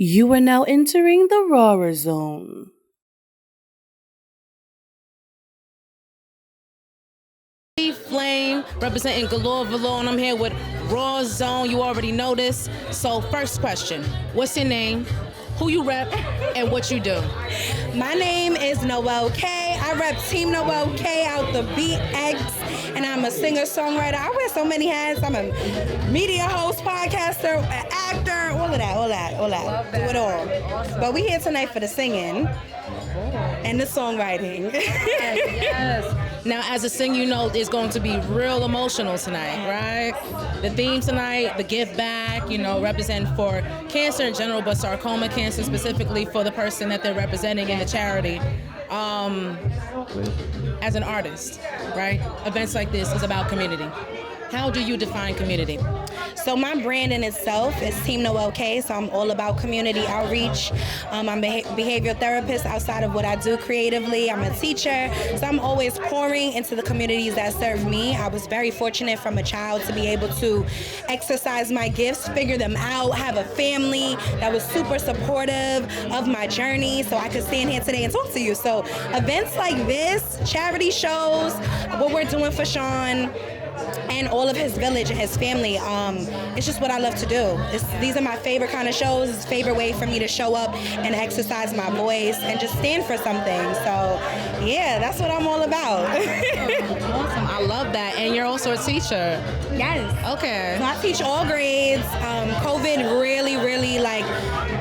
You are now entering the Rawrrzone. Cee Flame, representing Galore Pen. I'm here with Rawrrzone. You already know this. So first question, what's your name, who you rep, and what you do? My name is Noelle Kay. I rep Team Noelle Kay out the BX, and I'm a singer-songwriter. I wear so many hats. I'm a media host, podcaster, an actor, all of that. Do it all. Awesome. But we here tonight for the singing and the songwriting. Yes. Now, as a singer, you know it's going to be real emotional tonight, right? The theme tonight, the Giveback, represent for cancer in general, but sarcoma cancer specifically for the person that they're representing in the charity. As an artist, right? Events like this is about community. How do you define community? So my brand in itself is Team Noelle Kay, so I'm all about community outreach. I'm a behavioral therapist outside of what I do creatively. I'm a teacher, so I'm always pouring into the communities that serve me. I was very fortunate from a child to be able to exercise my gifts, figure them out, have a family that was super supportive of my journey, so I could stand here today and talk to you. So events like this, charity shows, what we're doing for Shawn, and all of his village and his family. It's just what I love to do. These are my favorite kind of shows. It's a favorite way for me to show up and exercise my voice and just stand for something. So, yeah, that's what I'm all about. Awesome. I love that. And you're also a teacher. Yes. Okay. So I teach all grades. COVID really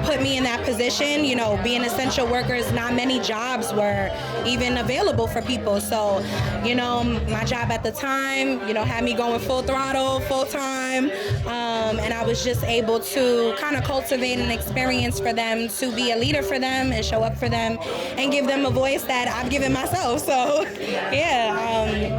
put me in that position. Being essential workers, not many jobs were even available for people. So, my job at the time, had me going full throttle, full time, and I was just able to kind of cultivate an experience for them, to be a leader for them and show up for them and give them a voice that I've given myself. So yeah,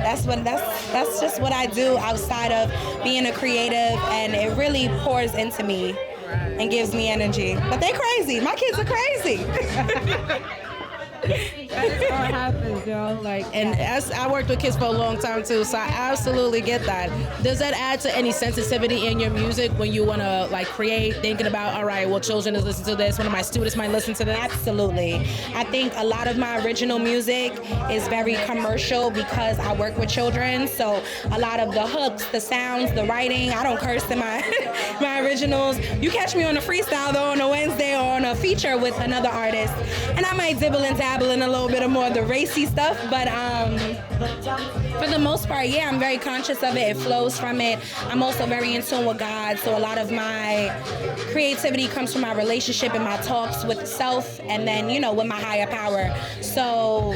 that's just what I do outside of being a creative, and it really pours into me and gives me energy. But they crazy. My kids are crazy. That's how it happens, And as I worked with kids for a long time too, so I absolutely get that. Does that add to any sensitivity in your music when you want to create, thinking about, all right, well, children is listening to this, one of my students might listen to this? Absolutely. I think a lot of my original music is very commercial because I work with children, so a lot of the hooks, the sounds, the writing, I don't curse in my my originals. You catch me on a freestyle though on a Wednesday or on a feature with another artist, and I might dibble and dabble in a little bit of more of the racy stuff, but for the most part, yeah, I'm very conscious of it. It flows from it. I'm also very in tune with God, so a lot of my creativity comes from my relationship and my talks with self, and then with my higher power. So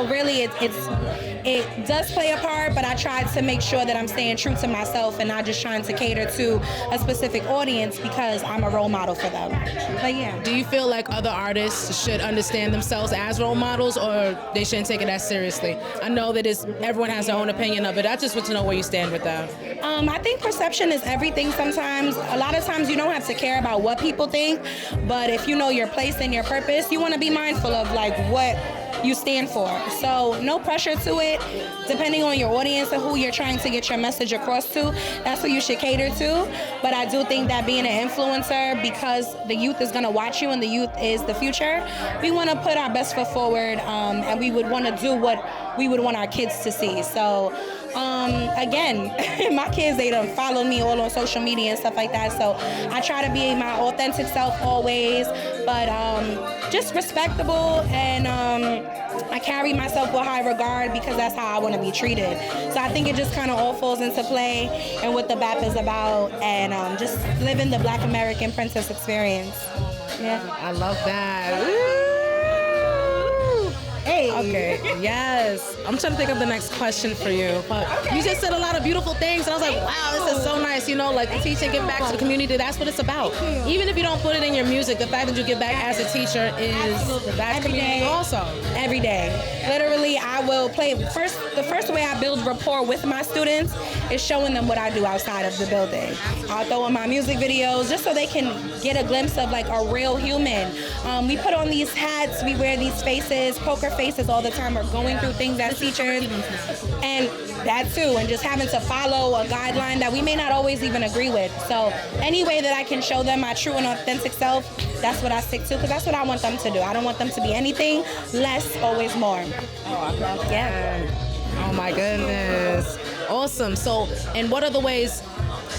really it does play a part, but I try to make sure that I'm staying true to myself and not just trying to cater to a specific audience because I'm a role model for them. But yeah. Do you feel like other artists should understand themselves as role models, or they shouldn't take it as seriously? I know that everyone has their own opinion of it. I just want to know where you stand with that. I think perception is everything sometimes. A lot of times you don't have to care about what people think, but if you know your place and your purpose, you want to be mindful of what you stand for. So no pressure to it. Depending on your audience and who you're trying to get your message across to, that's who you should cater to. But I do think that being an influencer, because the youth is going to watch you and the youth is the future, we want to put our best foot forward, and we would want to do what we would want our kids to see. So again, my kids, they don't follow me all on social media and stuff like that. So I try to be my authentic self always, but just respectable, and I carry myself with high regard because that's how I want to be treated. So I think it just kind of all falls into play and what the BAP is about, and just living the Black American princess experience. Yeah, I love that. Hey. Okay, yes. I'm trying to think of the next question for you. But You just said a lot of beautiful things, and I was like, wow, this is so nice. Teaching, giving back to the community, that's what it's about. Even if you don't put it in your music, the fact that you give back as a teacher is that community also. Every day. Literally, I will play. The first way I build rapport with my students is showing them what I do outside of the building. I'll throw in my music videos just so they can get a glimpse of a real human. We put on these hats, we wear these faces, poker faces classes all the time or going through things as teachers. And that too, and just having to follow a guideline that we may not always even agree with. So any way that I can show them my true and authentic self, that's what I stick to, because that's what I want them to do. I don't want them to be anything less, always more. Oh, I love that. Oh my goodness. Awesome. So, and what are the ways,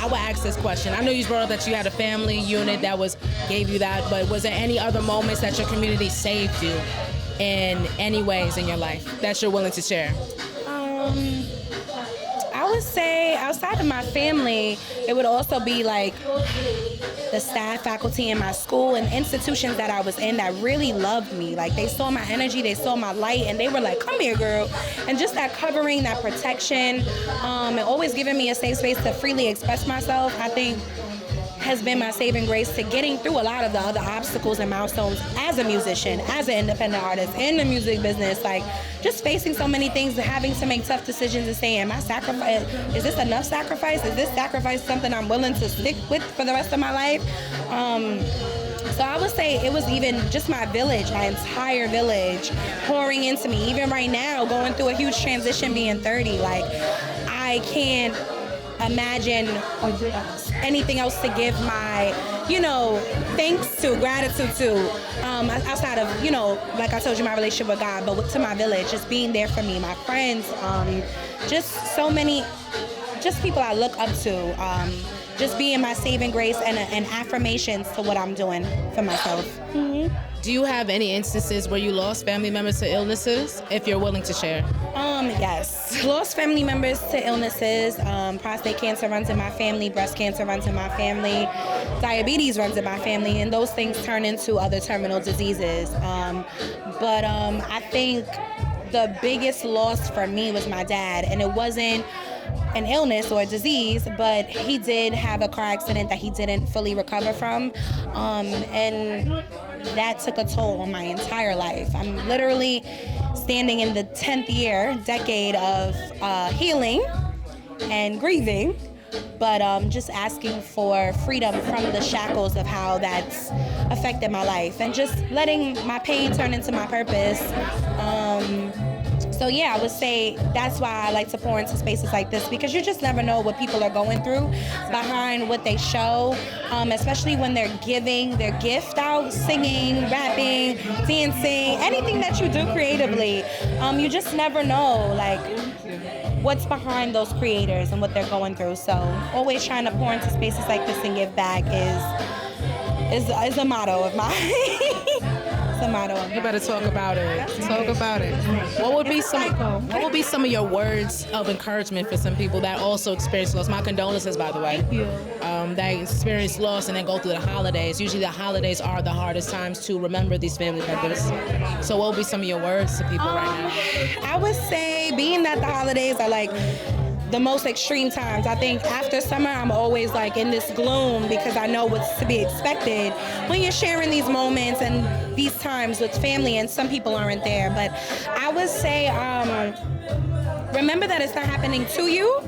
I would ask this question. I know you brought up that you had a family unit that gave you that, but was there any other moments that your community saved you in any ways in your life that you're willing to share? I would say outside of my family, it would also be like the staff, faculty in my school and institutions that I was in that really loved me. Like they saw my energy, they saw my light, and they were like, come here, girl. And just that covering, that protection, and always giving me a safe space to freely express myself, I think has been my saving grace to getting through a lot of the other obstacles and milestones as a musician, as an independent artist in the music business, like just facing so many things and having to make tough decisions and saying, is this enough sacrifice? Is this sacrifice something I'm willing to stick with for the rest of my life? So I would say it was even just my village, my entire village pouring into me. Even right now, going through a huge transition being 30, like I can't imagine anything else to give my, thanks to, gratitude to, outside of, like I told you, my relationship with God, but to my village, just being there for me, my friends, just so many, just people I look up to, just being my saving grace and affirmations to what I'm doing for myself. Mm-hmm. Do you have any instances where you lost family members to illnesses, if you're willing to share? Yes. Lost family members to illnesses. Prostate cancer runs in my family. Breast cancer runs in my family. Diabetes runs in my family. And those things turn into other terminal diseases. But I think the biggest loss for me was my dad. And it wasn't an illness or a disease, but he did have a car accident that he didn't fully recover from. And that took a toll on my entire life. I'm literally standing in the 10th decade of healing and grieving, but just asking for freedom from the shackles of how that's affected my life and just letting my pain turn into my purpose. So yeah, I would say that's why I like to pour into spaces like this, because you just never know what people are going through behind what they show, especially when they're giving their gift out, singing, rapping, dancing, anything that you do creatively. You just never know, like, what's behind those creators and what they're going through. So always trying to pour into spaces like this and give back is a motto of mine. You better talk about it. Talk about it. What would be some of your words of encouragement for some people that also experience loss? My condolences, by the way. Thank you. That experience loss and then go through the holidays. Usually the holidays are the hardest times to remember these family members. So what would be some of your words to people right now? I would say, being that the holidays are like the most extreme times, I think after summer I'm always like in this gloom because I know what's to be expected when you're sharing these moments and these times with family, and some people aren't there. But I would say remember that it's not happening to you.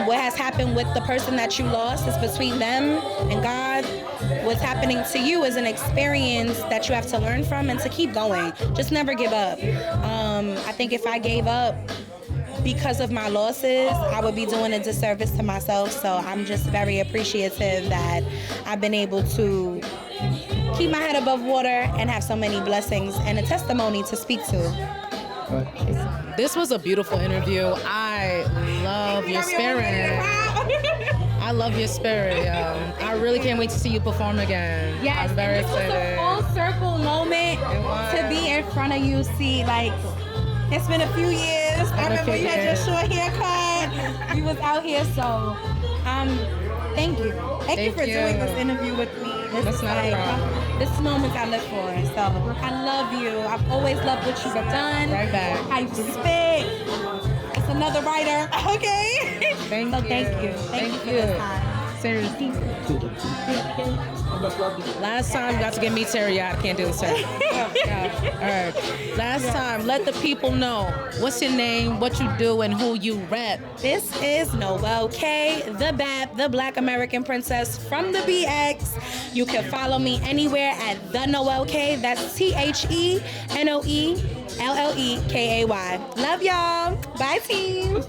What has happened with the person that you lost is between them and God. What's happening to you is an experience that you have to learn from and to keep going. Just never give up. I think if I gave up because of my losses, I would be doing a disservice to myself. So I'm just very appreciative that I've been able to keep my head above water and have so many blessings and a testimony to speak to. This was a beautiful interview. I love your spirit. I love your spirit. I really can't wait to see you perform again. Yes, I'm very excited. This was a full circle moment to be in front of you. See, like, it's been a few years. I remember you had your short haircut. You was out here, so thank you. Thank you for doing this interview with me. That's not a problem. This moment I live for. So I love you. I've always loved what you've done. Right back. How you spit. It's another writer. Okay. Thank you. Thank you for this time. Seriously. Last time you got to get me teriyaki. I can't do this. All right. Last time, let the people know what's your name, what you do, and who you rep. This is Noelle Kay, the BAP, the Black American Princess from the BX. You can follow me anywhere at the Noelle Kay. That's TheNoelKay. LLEKAY. Love y'all. Bye, team.